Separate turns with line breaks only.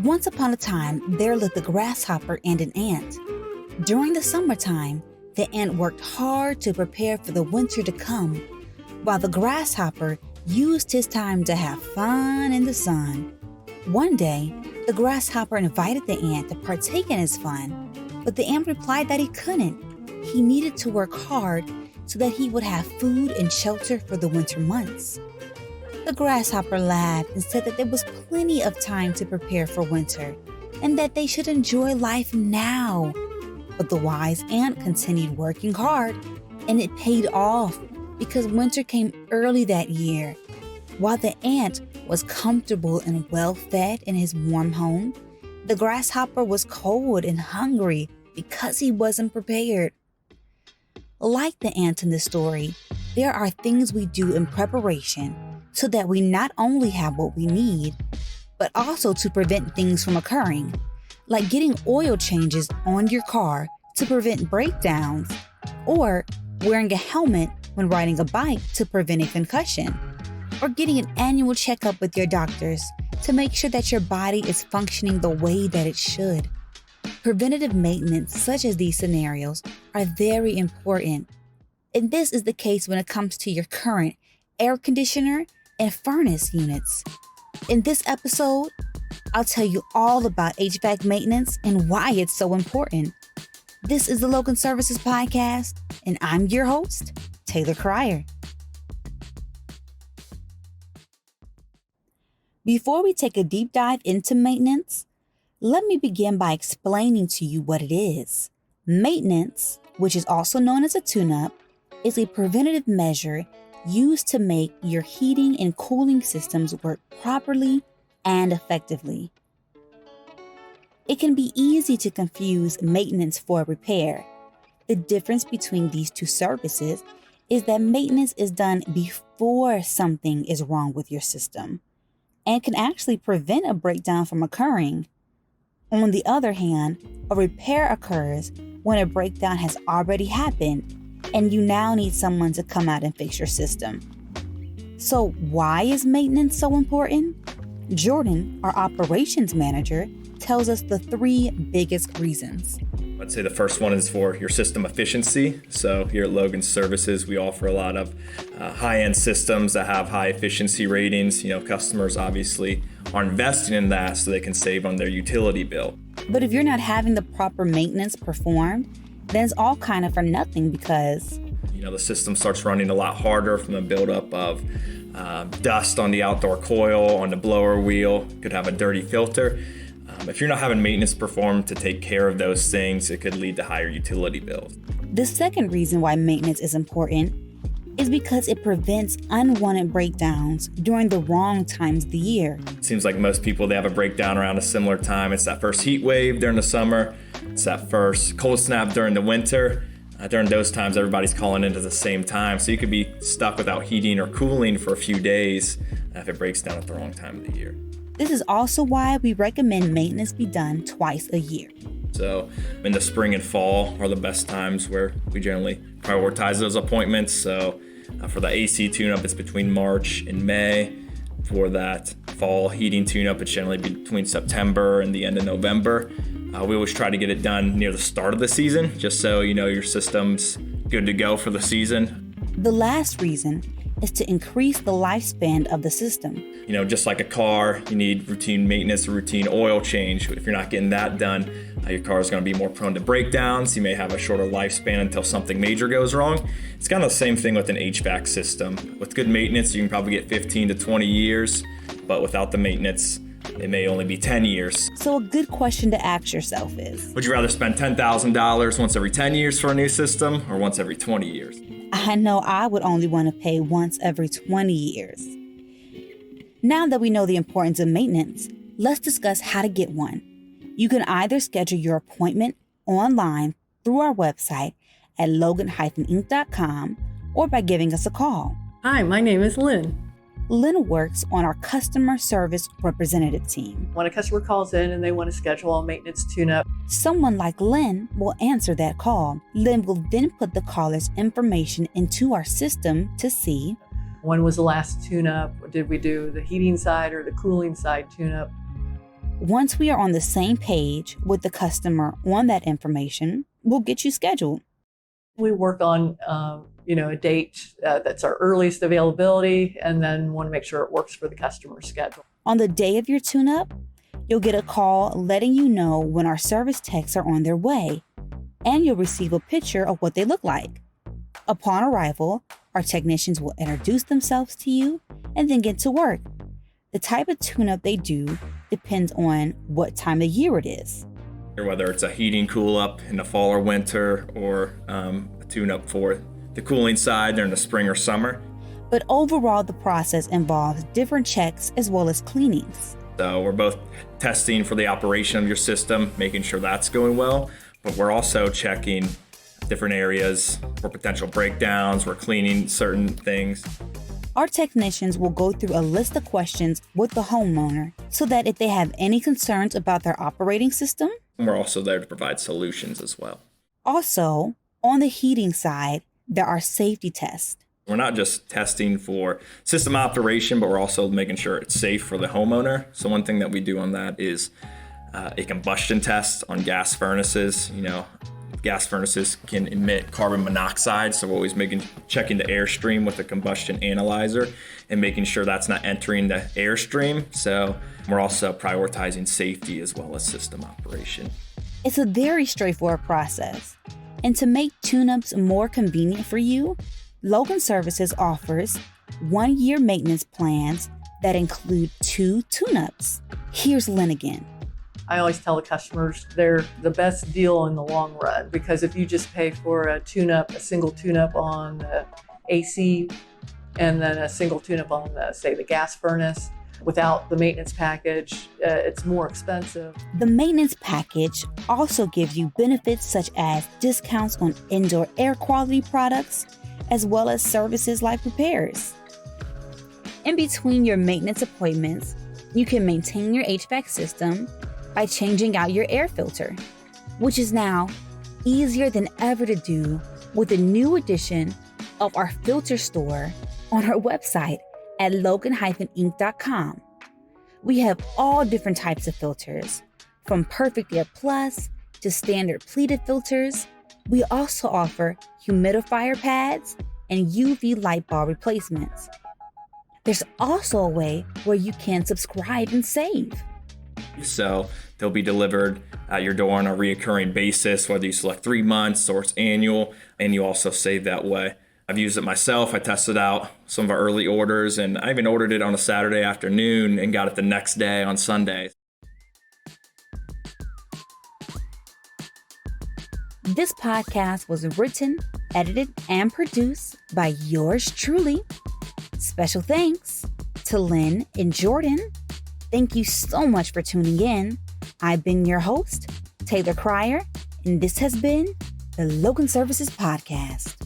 Once upon a time, there lived a grasshopper and an ant. During the summertime, the ant worked hard to prepare for the winter to come, while the grasshopper used his time to have fun in the sun. One day, the grasshopper invited the ant to partake in his fun, but the ant replied that he couldn't. He needed to work hard so that he would have food and shelter for the winter months. The grasshopper laughed and said that there was plenty of time to prepare for winter and that they should enjoy life now. But the wise ant continued working hard, and it paid off because winter came early that year. While the ant was comfortable and well-fed in his warm home, the grasshopper was cold and hungry because he wasn't prepared. Like the ant in the story, there are things we do in preparation so that we not only have what we need, but also to prevent things from occurring, like getting oil changes on your car to prevent breakdowns, or wearing a helmet when riding a bike to prevent a concussion, or getting an annual checkup with your doctors to make sure that your body is functioning the way that it should. Preventative maintenance, such as these scenarios, are very important. And this is the case when it comes to your current air conditioner and furnace units. In this episode, I'll tell you all about HVAC maintenance and why it's so important. This is the Logan Services Podcast, and I'm your host, Taylor Cryer. Before we take a deep dive into maintenance, let me begin by explaining to you what it is. Maintenance, which is also known as a tune-up, is a preventative measure used to make your heating and cooling systems work properly and effectively. It can be easy to confuse maintenance for repair. The difference between these two services is that maintenance is done before something is wrong with your system and can actually prevent a breakdown from occurring. On the other hand, a repair occurs when a breakdown has already happened and you now need someone to come out and fix your system. So why is maintenance so important? Jordan, our operations manager, tells us the three biggest reasons.
I'd say the first one is for your system efficiency. So here at Logan Services, we offer a lot of high-end systems that have high efficiency ratings. Customers obviously are investing in that so they can save on their utility bill.
But if you're not having the proper maintenance performed, then it's all kind of for nothing because
the system starts running a lot harder from the buildup of dust on the outdoor coil, on the blower wheel, could have a dirty filter. If you're not having maintenance performed to take care of those things, it could lead to higher utility bills.
The second reason why maintenance is important is because it prevents unwanted breakdowns during the wrong times of the year.
It seems like most people, they have a breakdown around a similar time. It's that first heat wave during the summer. It's that first cold snap during the winter. During those times, everybody's calling in at the same time. So you could be stuck without heating or cooling for a few days if it breaks down at the wrong time of the year.
This is also why we recommend maintenance be done twice a year.
So in the spring and fall are the best times where we generally prioritize those appointments. So for the AC tune-up, it's between March and May. For that fall heating tune-up, it's generally between September and the end of November. We always try to get it done near the start of the season, just so your system's good to go for the season.
The last reason is to increase the lifespan of the system.
Just like a car, you need routine maintenance, routine oil change. If you're not getting that done, your car is going to be more prone to breakdowns. You may have a shorter lifespan until something major goes wrong. It's kind of the same thing with an HVAC system. With good maintenance, you can probably get 15 to 20 years, but without the maintenance, it may only be 10 years.
So a good question to ask yourself is,
would you rather spend $10,000 once every 10 years for a new system or once every 20 years?
I know I would only want to pay once every 20 years. Now that we know the importance of maintenance, let's discuss how to get one. You can either schedule your appointment online through our website at logan-inc.com or by giving us a call.
Hi, my name is Lynn.
Lynn works on our customer service representative team.
When a customer calls in and they want to schedule a maintenance tune-up,
someone like Lynn will answer that call. Lynn will then put the caller's information into our system to see
when was the last tune-up? Did we do the heating side or the cooling side tune-up?
Once we are on the same page with the customer on that information, we'll get you scheduled.
We work on, a date that's our earliest availability, and then want to make sure it works for the customer's schedule.
On the day of your tune-up, you'll get a call letting you know when our service techs are on their way, and you'll receive a picture of what they look like. Upon arrival, our technicians will introduce themselves to you and then get to work. The type of tune-up they do depends on what time of year it is.
Whether it's a heating cool-up in the fall or winter, or a tune-up for the cooling side during the spring or summer.
But overall, the process involves different checks as well as cleanings.
So we're both testing for the operation of your system, making sure that's going well, but we're also checking different areas for potential breakdowns. We're cleaning certain things.
Our technicians will go through a list of questions with the homeowner so that if they have any concerns about their operating system,
we're also there to provide solutions as well.
Also, on the heating side, there are safety tests.
We're not just testing for system operation, but we're also making sure it's safe for the homeowner. So one thing that we do on that is a combustion test on gas furnaces. Gas furnaces can emit carbon monoxide, so we're always checking the airstream with the combustion analyzer and making sure that's not entering the airstream. So we're also prioritizing safety as well as system operation.
It's a very straightforward process. And to make tune-ups more convenient for you, Logan Services offers 1-year maintenance plans that include 2 tune-ups. Here's Lynn again.
I always tell the customers they're the best deal in the long run, because if you just pay for a single tune-up on the AC, and then a single tune-up on the gas furnace, without the maintenance package, it's more expensive.
The maintenance package also gives you benefits such as discounts on indoor air quality products, as well as services like repairs. In between your maintenance appointments, you can maintain your HVAC system by changing out your air filter, which is now easier than ever to do with the new addition of our filter store on our website at logan-inc.com. We have all different types of filters, from Perfect Air Plus to standard pleated filters. We also offer humidifier pads and UV light bulb replacements. There's also a way where you can subscribe and save.
So they'll be delivered at your door on a reoccurring basis, whether you select 3 months or it's annual, and you also save that way. I've used it myself. I tested out some of our early orders, and I even ordered it on a Saturday afternoon and got it the next day on Sunday.
This podcast was written, edited, and produced by yours truly. Special thanks to Lynn and Jordan. Thank you so much for tuning in. I've been your host, Taylor Cryer, and this has been the Logan Services Podcast.